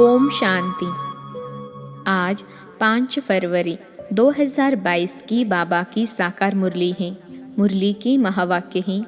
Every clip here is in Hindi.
ओम शांति। आज 5 फरवरी 2022 की बाबा की साकार मुरली है। मुरली की महावाक्य है,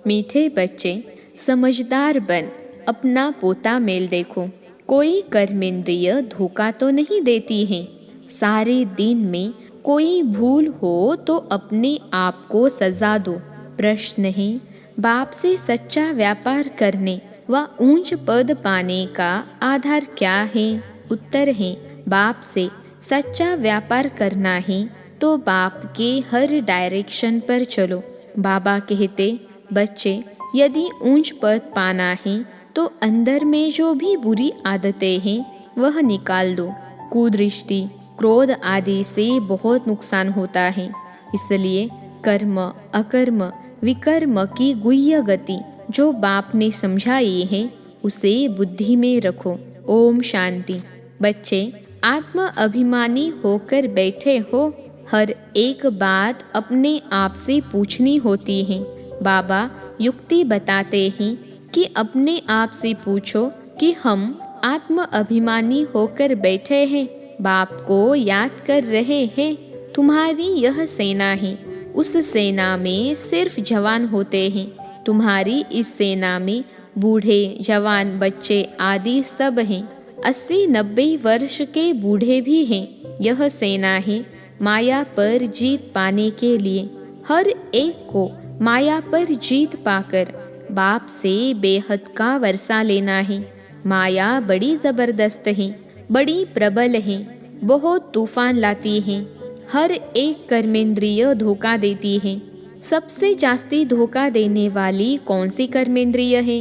मीठे बच्चे समझदार बन, अपना पोता मेल देखो। कोई कर्मेंद्रिय धोखा तो नहीं देती है। सारे दिन में कोई भूल हो तो अपने आप को सजा दो। प्रश्न है, बाप से सच्चा व्यापार करने व ऊंच पद पाने का आधार क्या है? उत्तर है, बाप से सच्चा व्यापार करना है तो बाप के हर डायरेक्शन पर चलो। बाबा कहते, बच्चे यदि ऊंच पद पाना है तो अंदर में जो भी बुरी आदतें हैं वह निकाल दो। कुदृष्टि, क्रोध आदि से बहुत नुकसान होता है। इसलिए कर्म, अकर्म, विकर्म की गुह्य गति जो बाप ने समझाई है उसे बुद्धि में रखो। ओम शांति। बच्चे आत्म अभिमानी होकर बैठे हो, हर एक बात अपने आप से पूछनी होती है। बाबा युक्ति बताते हैं कि अपने आप से पूछो कि हम आत्म अभिमानी होकर बैठे हैं, बाप को याद कर रहे हैं। तुम्हारी यह सेना है, उस सेना में सिर्फ जवान होते हैं। तुम्हारी इस सेना में बूढ़े, जवान, बच्चे आदि सब हैं। 80-90 वर्ष के बूढ़े भी हैं। यह सेना है माया पर जीत पाने के लिए। हर एक को माया पर जीत पाकर बाप से बेहद का वर्षा लेना है। माया बड़ी जबरदस्त है, बड़ी प्रबल है, बहुत तूफान लाती है। हर एक कर्मेंद्रिय धोखा देती है। सबसे जास्ती धोखा देने वाली कौन सी कर्मेंद्रिय है?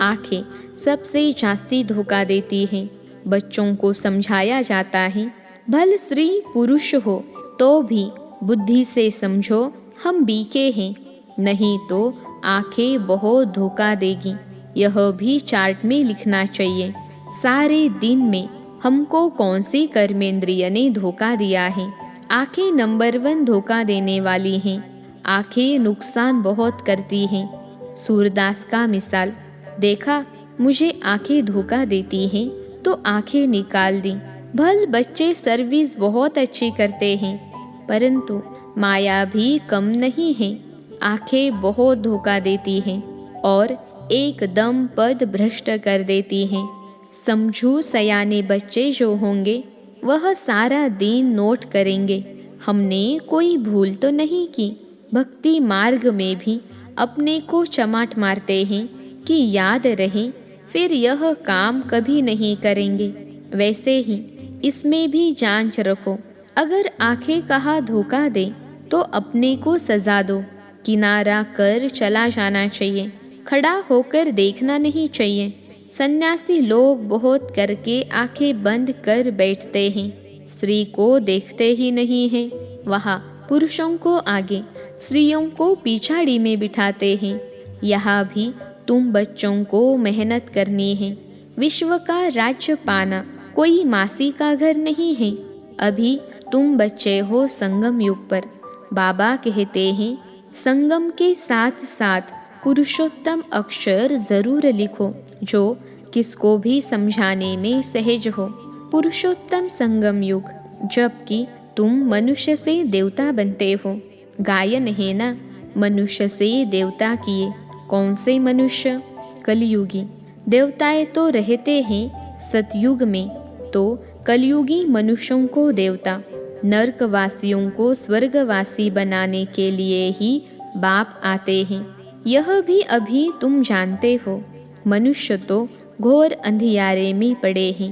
आंखें सबसे जास्ती धोखा देती है। बच्चों को समझाया जाता है, भल स्त्री पुरुष हो तो भी बुद्धि से समझो हम बीके हैं, नहीं तो आंखें बहुत धोखा देगी। यह भी चार्ट में लिखना चाहिए। सारे दिन में हमको कौन सी कर्मेंद्रिय ने धोखा दिया है? आंखें नंबर 1 धोखा देने वाली हैं। आंखें नुकसान बहुत करती हैं। सूरदास का मिसाल देखा, मुझे आंखें धोखा देती हैं तो आंखें निकाल दी। भल बच्चे सर्विस बहुत अच्छी करते हैं, परंतु माया भी कम नहीं है। आंखें बहुत धोखा देती हैं और एकदम पद भ्रष्ट कर देती हैं। समझू सयाने बच्चे जो होंगे वह सारा दिन नोट करेंगे, हमने कोई भूल तो नहीं की। भक्ति मार्ग में भी अपने को चमाट मारते हैं कि याद रहे, फिर यह काम कभी नहीं करेंगे। वैसे ही इसमें भी जांच रखो। अगर आंखें कहाँ धोखा दे तो अपने को सजा दो। किनारा कर चला जाना चाहिए, खड़ा होकर देखना नहीं चाहिए। सन्यासी लोग बहुत करके आंखें बंद कर बैठते हैं, स्त्री को देखते ही नहीं हैं। वहाँ पुरुषों को आगे, स्त्रियों को पिछाड़ी में बिठाते हैं। यहाँ भी तुम बच्चों को मेहनत करनी है। विश्व का राज्य पाना कोई मासी का घर नहीं है। अभी तुम बच्चे हो संगम युग पर। बाबा कहते हैं, संगम के साथ साथ पुरुषोत्तम अक्षर जरूर लिखो जो किसको भी समझाने में सहज हो। पुरुषोत्तम संगम युग, जबकि तुम मनुष्य से देवता बनते हो। गायन है ना, मनुष्य से देवता किए। कौन से मनुष्य? कलयुगी। देवताएं तो रहते हैं सतयुग में, तो कलयुगी मनुष्यों को देवता, नरकवासियों को स्वर्गवासी बनाने के लिए ही बाप आते हैं। यह भी अभी तुम जानते हो। मनुष्य तो घोर अंधियारे में पड़े हैं।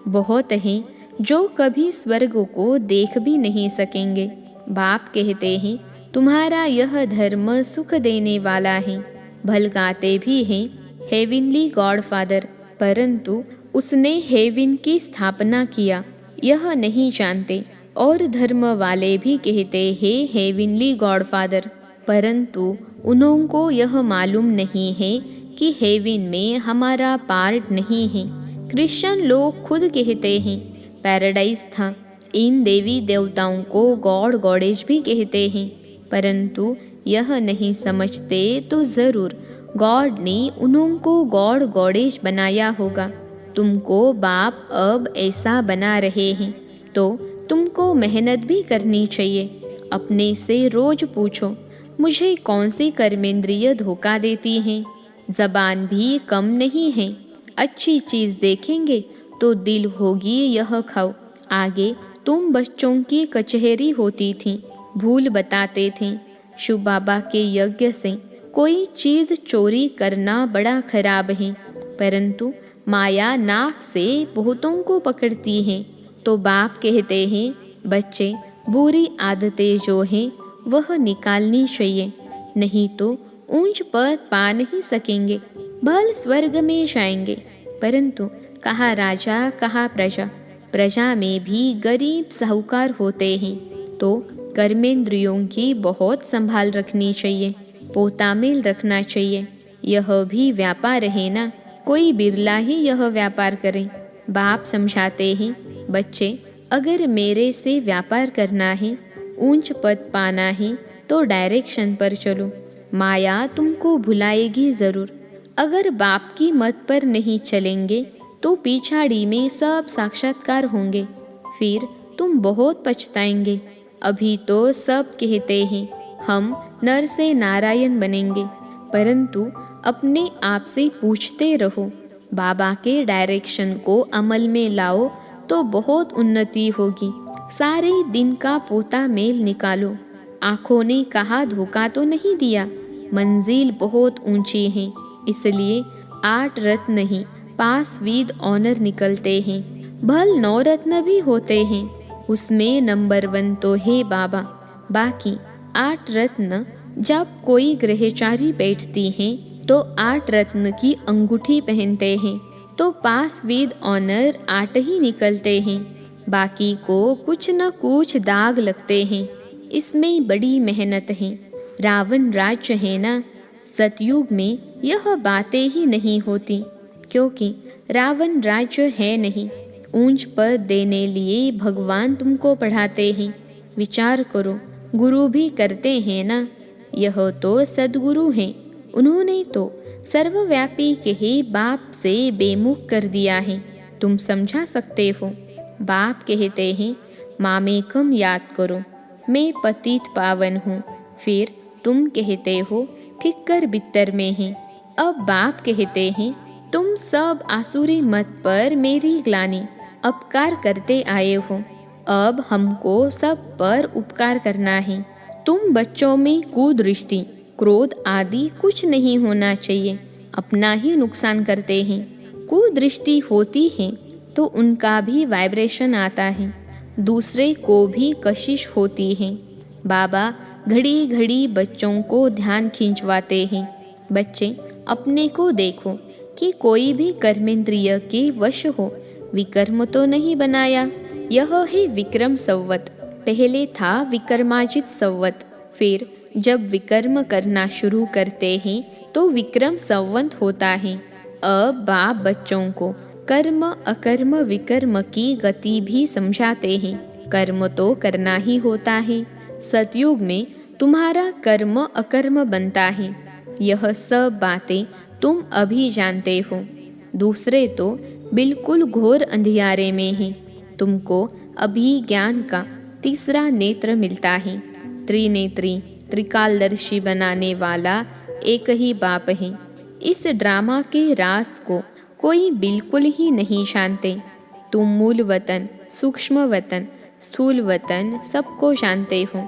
बहुत हैं जो कभी स्वर्ग को देख भी नहीं सकेंगे। बाप कहते हैं, तुम्हारा यह धर्म सुख देने वाला है। भलगाते भी हैं हेविनली गॉड फादर, परंतु उसने हेविन की स्थापना किया यह नहीं जानते। और धर्म वाले भी कहते हैं हेविनली गॉड फादर, परंतु उनको यह मालूम नहीं है कि हेविन में हमारा पार्ट नहीं है। क्रिश्चियन लोग खुद कहते हैं पैराडाइज था। इन देवी देवताओं को गॉड गॉडेज भी कहते हैं, परंतु यह नहीं समझते तो ज़रूर गॉड ने उनको गॉड गॉडेज बनाया होगा। तुमको बाप अब ऐसा बना रहे हैं तो तुमको मेहनत भी करनी चाहिए। अपने से रोज पूछो, मुझे कौन सी कर्मेंद्रिय धोखा देती हैं? जबान भी कम नहीं है। अच्छी चीज़ देखेंगे तो दिल होगी यह खाओ। आगे तुम बच्चों की कचहरी होती थी, भूल बताते थे। शिव बाबा के यज्ञ से कोई चीज़ चोरी करना बड़ा खराब है, परंतु माया नाक से बहुतों को पकड़ती है। तो बाप कहते हैं, बच्चे बुरी आदतें जो हैं वह निकालनी चाहिए, नहीं तो ऊंच पद पा नहीं सकेंगे, भल स्वर्ग में जाएंगे। परंतु कहा राजा कहा प्रजा, प्रजा में भी गरीब साहूकार होते हैं। तो कर्मेंद्रियों की बहुत संभाल रखनी चाहिए, पोतामेल रखना चाहिए। यह भी व्यापार है ना, कोई बिरला ही यह व्यापार करे। बाप समझाते हैं, बच्चे अगर मेरे से व्यापार करना है, ऊंच पद पाना है तो डायरेक्शन पर चलो। माया तुमको भुलाएगी ज़रूर। अगर बाप की मत पर नहीं चलेंगे तो पिछाड़ी में सब साक्षात्कार होंगे, फिर तुम बहुत पछताएंगे। अभी तो सब कहते हैं हम नर से नारायण बनेंगे, परंतु अपने आप से पूछते रहो, बाबा के डायरेक्शन को अमल में लाओ तो बहुत उन्नति होगी। सारे दिन का पोता मेल निकालो। आँखों ने कहा धोखा तो नहीं दिया, मंजिल बहुत ऊंची है, इसलिए 8 रत्न नहीं 5 विद ऑनर निकलते हैं। भल 9 रत्न भी होते हैं, उसमें नंबर 1 तो है बाबा। बाकी 8 रत्न जब कोई ग्रहचारी बैठती हैं तो 8 रत्न की अंगूठी पहनते हैं, तो 5 विद ऑनर 8 ही निकलते हैं। बाकी को कुछ न कुछ दाग लगते हैं, इसमें बड़ी मेहनत है। रावण राज्य है ना, सतयुग में यह बातें ही नहीं होती, क्योंकि रावण राज्य है नहीं। ऊंच पद देने लिए भगवान तुमको पढ़ाते हैं। विचार करो, गुरु भी करते हैं ना, यह तो सद्गुरु हैं। उन्होंने तो सर्वव्यापी कहे बाप से बेमुख कर दिया है। तुम समझा सकते हो। बाप कहते हैं, मामेकम याद करो, मैं पतित पावन हूँ। फिर तुम कहते हो ठिक्कर बित्तर में है। अब बाप कहते हैं, तुम सब आसुरी मत पर मेरी ग्लानि अपकार करते आए हो, अब हमको सब पर उपकार करना है। तुम बच्चों में कुदृष्टि क्रोध आदि कुछ नहीं होना चाहिए, अपना ही नुकसान करते हैं। कुदृष्टि होती है तो उनका भी वाइब्रेशन आता है, दूसरे को भी कशिश होती है। बाबा घड़ी घड़ी बच्चों को ध्यान खींचवाते हैं। बच्चे अपने को देखो कि कोई भी कर्मेंद्रिय के वश हो, विकर्म तो नहीं बनाया। यह है विक्रम संवत। पहले था विक्रमाजित संवत, फिर जब विकर्म करना शुरू करते हैं तो विक्रम संवत होता है। अब बाप बच्चों को कर्म अकर्म विकर्म की गति भी समझाते हैं। कर्म तो करना ही होता है। सतयुग में तुम्हारा कर्म अकर्म बनता है, यह सब बातें तुम अभी जानते हो। दूसरे तो बिल्कुल घोर अंधियारे में हैं। तुमको अभी ज्ञान का तीसरा नेत्र मिलता है। त्रिनेत्री त्रिकालदर्शी बनाने वाला एक ही बाप है। इस ड्रामा के राज को कोई बिल्कुल ही नहीं जानते। तुम मूल वतन, सूक्ष्म वतन, स्थूल वतन सबको जानते हो।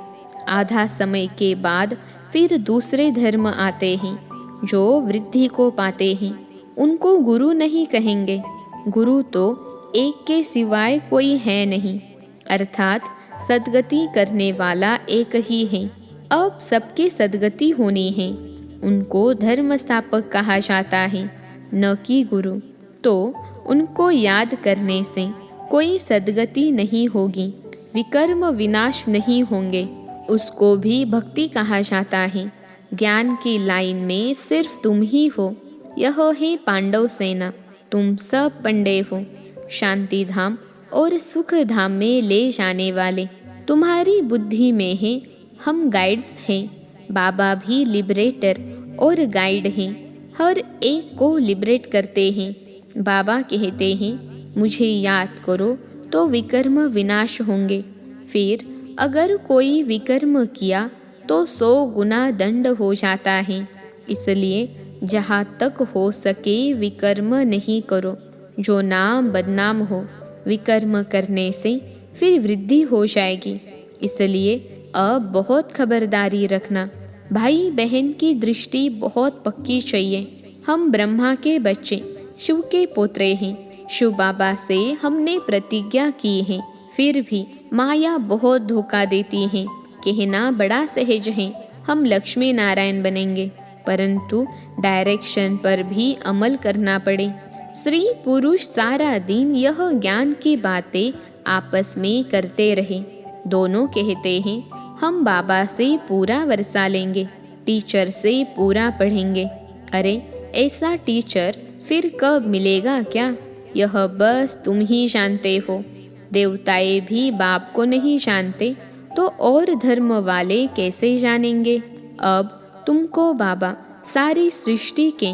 आधा समय के बाद फिर दूसरे धर्म आते हैं जो वृद्धि को पाते हैं। उनको गुरु नहीं कहेंगे, गुरु तो एक के सिवाय कोई है नहीं, अर्थात सद्गति करने वाला एक ही है। अब सबके सद्गति होनी है, उनको धर्म स्थापक कहा जाता है, न कि गुरु। तो उनको याद करने से कोई सद्गति नहीं होगी, विकर्म विनाश नहीं होंगे। उसको भी भक्ति कहा जाता है। ज्ञान की लाइन में सिर्फ तुम ही हो। यह है पांडव सेना, तुम सब पंडे हो। शांति धाम और सुख धाम में ले जाने वाले तुम्हारी बुद्धि में है। हम गाइड्स हैं। बाबा भी लिबरेटर और गाइड हैं, हर एक को लिबरेट करते हैं। बाबा कहते हैं मुझे याद करो तो विकर्म विनाश होंगे। फिर अगर कोई विकर्म किया तो 100 गुना दंड हो जाता है। इसलिए जहाँ तक हो सके विकर्म नहीं करो, जो नाम बदनाम हो। विकर्म करने से फिर वृद्धि हो जाएगी। इसलिए अब बहुत खबरदारी रखना। भाई बहन की दृष्टि बहुत पक्की चाहिए। हम ब्रह्मा के बच्चे, शिव के पोत्रे हैं। शिव बाबा से हमने प्रतिज्ञा की है, फिर भी माया बहुत धोखा देती है। कहना बड़ा सहज है, हम लक्ष्मी नारायण बनेंगे, परंतु डायरेक्शन पर भी अमल करना पड़े। स्त्री पुरुष सारा दिन यह ज्ञान की बातें आपस में करते रहे। दोनों कहते हैं हम बाबा से पूरा वर्षा लेंगे, टीचर से पूरा पढ़ेंगे। अरे ऐसा टीचर फिर कब मिलेगा क्या? यह बस तुम ही जानते हो। देवताएं भी बाप को नहीं जानते तो और धर्म वाले कैसे जानेंगे? अब तुमको बाबा सारी सृष्टि के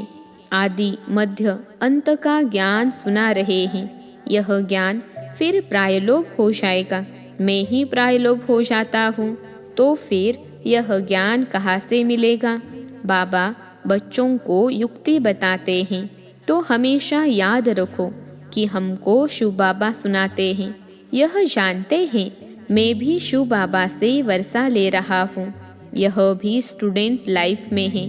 आदि मध्य अंत का ज्ञान सुना रहे हैं। यह ज्ञान फिर प्रायलोप हो जाएगा। मैं ही प्रायलोप हो जाता हूँ तो फिर यह ज्ञान कहाँ से मिलेगा? बाबा बच्चों को युक्ति बताते हैं तो हमेशा याद रखो कि हमको शिव बाबा सुनाते हैं। यह जानते हैं मैं भी शिव बाबा से वर्षा ले रहा हूँ। यह भी स्टूडेंट लाइफ में है।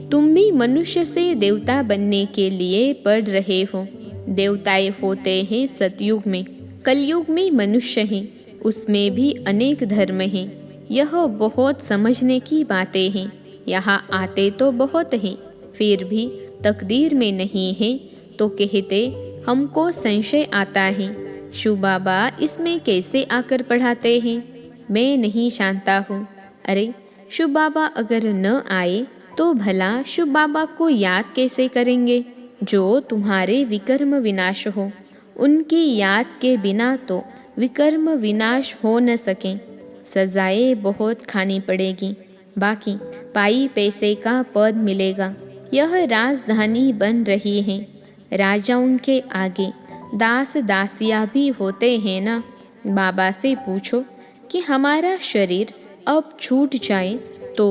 तुम भी मनुष्य से देवता बनने के लिए पढ़ रहे हो। देवताएं होते हैं सतयुग में, कलयुग में मनुष्य हैं, उसमें भी अनेक धर्म हैं। यह बहुत समझने की बातें हैं। यहाँ आते तो बहुत हैं, फिर भी तकदीर में नहीं है तो कहते हमको संशय आता है। शिव बाबा इसमें कैसे आकर पढ़ाते हैं? मैं नहीं जानता हूँ। अरे शिव बाबा अगर न आए तो भला शिव बाबा को याद कैसे करेंगे जो तुम्हारे विकर्म विनाश हो? उनकी याद के बिना तो विकर्म विनाश हो न सके। सजाएं बहुत खानी पड़ेगी, बाकी पाई पैसे का पद मिलेगा। यह राजधानी बन रही है। राजाओं के आगे दास दासिया भी होते हैं ना। बाबा से पूछो कि हमारा शरीर अब छूट जाए तो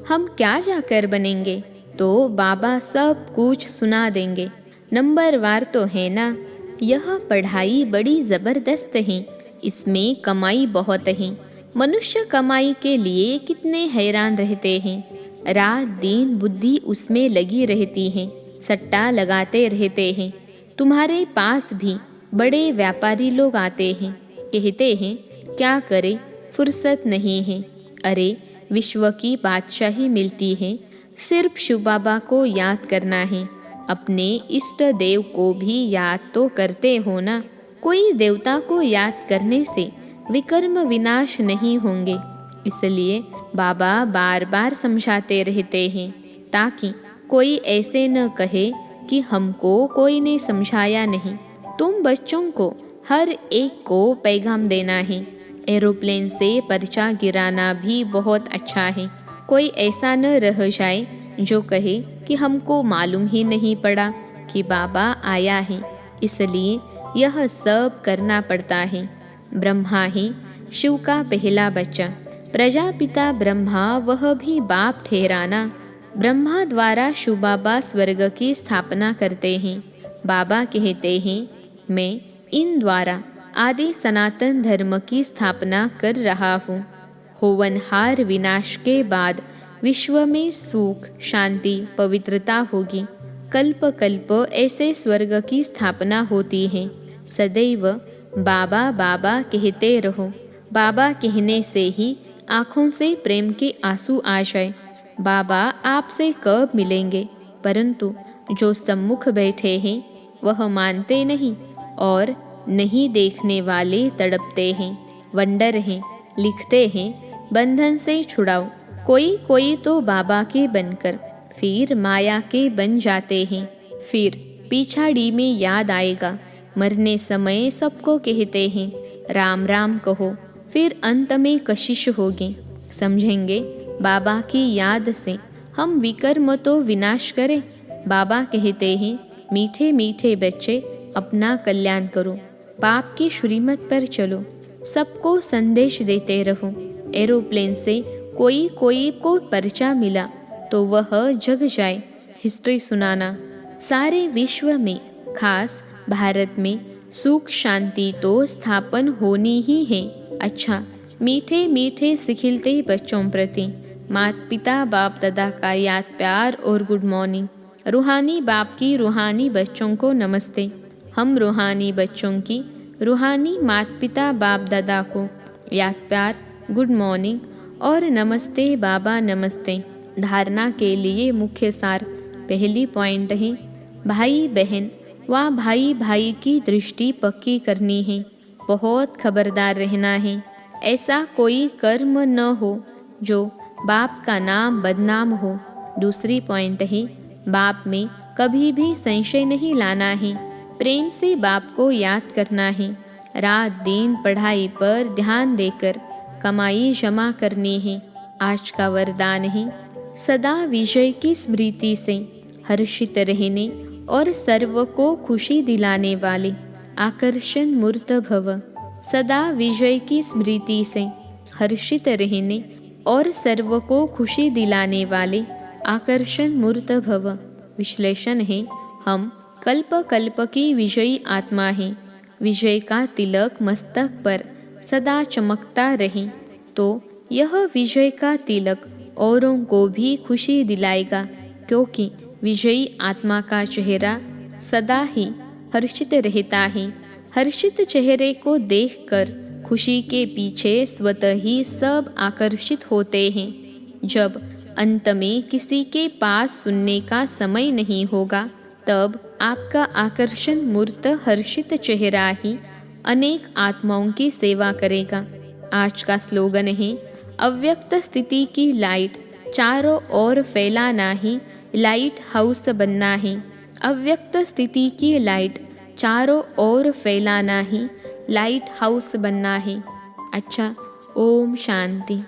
हम क्या जाकर बनेंगे, तो बाबा सब कुछ सुना देंगे। नंबरवार तो है ना। यह पढ़ाई बड़ी ज़बरदस्त है, इसमें कमाई बहुत है। मनुष्य कमाई के लिए कितने हैरान रहते हैं। रात दिन बुद्धि उसमें लगी रहती है, सट्टा लगाते रहते हैं। तुम्हारे पास भी बड़े व्यापारी लोग आते हैं, कहते हैं क्या करें, फुर्सत नहीं है। अरे विश्व की बादशाही मिलती है, सिर्फ शिव बाबा को याद करना है। अपने इष्ट देव को भी याद तो करते हो ना। कोई देवता को याद करने से विकर्म विनाश नहीं होंगे। इसलिए बाबा बार बार समझाते रहते हैं ताकि कोई ऐसे न कहे कि हमको कोई ने समझाया नहीं। तुम बच्चों को हर एक को पैगाम देना है। एरोप्लेन से पर्चा गिराना भी बहुत अच्छा है। कोई ऐसा न रह जाए जो कहे कि हमको मालूम ही नहीं पड़ा कि बाबा आया है। इसलिए यह सब करना पड़ता है। ब्रह्मा ही शिव का पहला बच्चा, प्रजापिता ब्रह्मा वह भी बाप ठहराना। ब्रह्मा द्वारा शिव बाबा स्वर्ग की स्थापना करते हैं। बाबा कहते हैं मैं इन द्वारा आदि सनातन धर्म की स्थापना कर रहा हूँ। होवनहार विनाश के बाद विश्व में सुख शांति पवित्रता होगी। कल्प कल्प ऐसे स्वर्ग की स्थापना होती है। सदैव बाबा बाबा कहते रहो। बाबा कहने से ही आँखों से प्रेम के आंसू आ जाए। बाबा आपसे कब मिलेंगे, परंतु जो सम्मुख बैठे हैं वह मानते नहीं और नहीं देखने वाले तड़पते हैं। वंडर हैं, लिखते हैं बंधन से छुड़ाओ। कोई कोई तो बाबा के बनकर फिर माया के बन जाते हैं। फिर पिछाड़ी में याद आएगा। मरने समय सबको कहते हैं राम राम कहो, फिर अंत में कशिश होगी। समझेंगे बाबा की याद से हम विकर्म तो विनाश करें। बाबा कहते हैं मीठे मीठे बच्चे अपना कल्याण करो, पाप की श्रीमत पर चलो, सबको संदेश देते रहो। एरोप्लेन से कोई को पर्चा मिला तो वह जग जाए हिस्ट्री सुनाना। सारे विश्व में खास भारत में सुख शांति तो स्थापन होनी ही है। अच्छा, मीठे मीठे सिखिलते बच्चों प्रति माता पिता बाप दादा का याद प्यार और गुड मॉर्निंग। रूहानी बाप की रूहानी बच्चों को नमस्ते। हम रूहानी बच्चों की रूहानी माता पिता बाप दादा को याद प्यार, गुड मॉर्निंग और नमस्ते बाबा नमस्ते। धारणा के लिए मुख्य सार। पहली पॉइंट है भाई बहन व भाई भाई की दृष्टि पक्की करनी है। बहुत खबरदार रहना है, ऐसा कोई कर्म न हो जो बाप का नाम बदनाम हो। दूसरी पॉइंट है बाप में कभी भी संशय नहीं लाना है, प्रेम से बाप को याद करना है। रात दिन पढ़ाई पर ध्यान देकर कमाई जमा करनी है। आज का वरदान है सदा विजय की स्मृति से हर्षित रहने और सर्व को खुशी दिलाने वाले आकर्षण मूर्त भव। सदा विजय की स्मृति से हर्षित रहने और सर्व को खुशी दिलाने वाले आकर्षण मूर्त भव। विश्लेषण है हम कल्प कल्प की विजयी आत्मा हैं। विजय का तिलक मस्तक पर सदा चमकता रहे तो यह विजय का तिलक औरों को भी खुशी दिलाएगा, क्योंकि विजयी आत्मा का चेहरा सदा ही हर्षित रहता है। हर्षित चेहरे को देखकर खुशी के पीछे स्वतः ही सब आकर्षित होते हैं। जब अंत में किसी के पास सुनने का समय नहीं होगा, तब आपका आकर्षण मूर्त हर्षित चेहरा ही अनेक आत्माओं की सेवा करेगा। आज का स्लोगन है अव्यक्त स्थिति की लाइट चारों ओर फैलाना ही लाइट हाउस बनना है। अव्यक्त स्थिति की लाइट चारों ओर फैलाना ही लाइट हाउस बनना है। अच्छा, ओम शांति।